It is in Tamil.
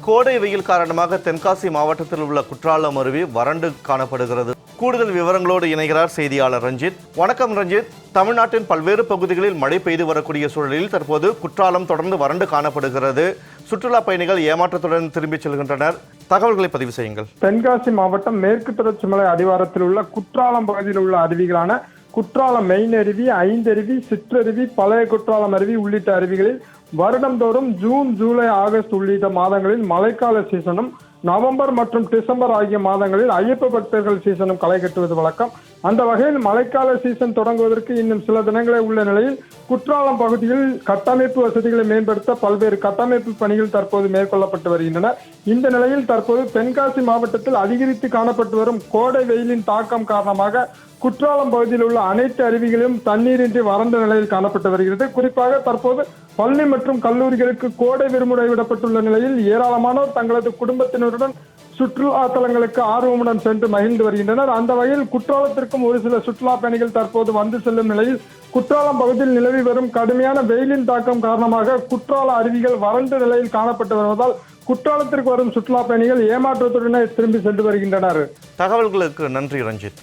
கோடை வெயில் காரணமாக தென்காசி மாவட்டத்தில் உள்ள குற்றாலம் அருவி வறண்டு காணப்படுகிறது. கூடுதல் விவரங்களோடு இணைகிறார் செய்தியாளர் ரஞ்சித். வணக்கம் ரஞ்சித். தமிழ்நாட்டின் பல்வேறு பகுதிகளில் மழை பெய்து வரக்கூடிய சூழலில் தற்போது குற்றாலம் தொடர்ந்து வறண்டு காணப்படுகிறது. சுற்றுலா பயணிகள் ஏமாற்றத்துடன் திரும்பிச் செல்கின்றனர். தகவல்களை பதிவு செய்யுங்கள். தென்காசி மாவட்டம் மேற்கு தொடர்ச்சி மலை அடிவாரத்தில் உள்ள குற்றாலம் பகுதியில் உள்ள அருவிகளான குற்றாலம் மெயின் அருவி, ஐந்தருவி, சிற்றருவி, பழைய குற்றாலம் அருவி உள்ளிட்ட அருவிகளில் வருடந்தோறும் ஜூன், ஜூலை, ஆகஸ்ட் உள்ளிட்ட மாதங்களில் மழைக்கால சீசனும், நவம்பர் மற்றும் டிசம்பர் ஆகிய மாதங்களில் ஐயப்ப பக்தர்கள் சீசனும் களை கட்டுவது வழக்கம். அந்த வகையில் மழைக்கால சீசன் தொடங்குவதற்கு இன்னும் சில தினங்களே உள்ள நிலையில் குற்றாலம் பகுதியில் கட்டமைப்பு வசதிகளை மேம்படுத்த பல்வேறு கட்டமைப்பு பணிகள் தற்போது மேற்கொள்ளப்பட்டு வருகின்றன. இந்த நிலையில் தற்போது தென்காசி மாவட்டத்தில் அதிகரித்து காணப்பட்டு வரும் கோடை வெயிலின் தாக்கம் காரணமாக குற்றாலம் பகுதியில் உள்ள அனைத்து அருவிகளிலும் தண்ணீரின்றி வறண்ட நிலையில் காணப்பட்டு வருகிறது. குறிப்பாக தற்போது பள்ளி மற்றும் கல்லூரிகளுக்கு கோடை விடுமுறை விடப்பட்டுள்ள நிலையில் ஏராளமானோர் தங்களது குடும்பத்தினருடன் சுற்றுலா தலங்களுக்கு ஆர்வமுடன் சென்று மகிழ்ந்து வருகின்றனர். அந்த வகையில் குற்றாலத்திற்கும் ஒரு சில சுற்றுலா பயணிகள் தற்போது வந்து செல்லும் நிலையில் குற்றாலம் பகுதியில் நிலவி வரும் கடுமையான வெயிலின் தாக்கம் காரணமாக குற்றால அருவிகள் வறண்ட நிலையில் காணப்பட்டு வருவதால் குற்றாலத்திற்கு வரும் சுற்றுலா பயணிகள் ஏமாற்றத்துடனே திரும்பி சென்று வருகின்றனர். தகவல்களுக்கு நன்றி ரஞ்சித்.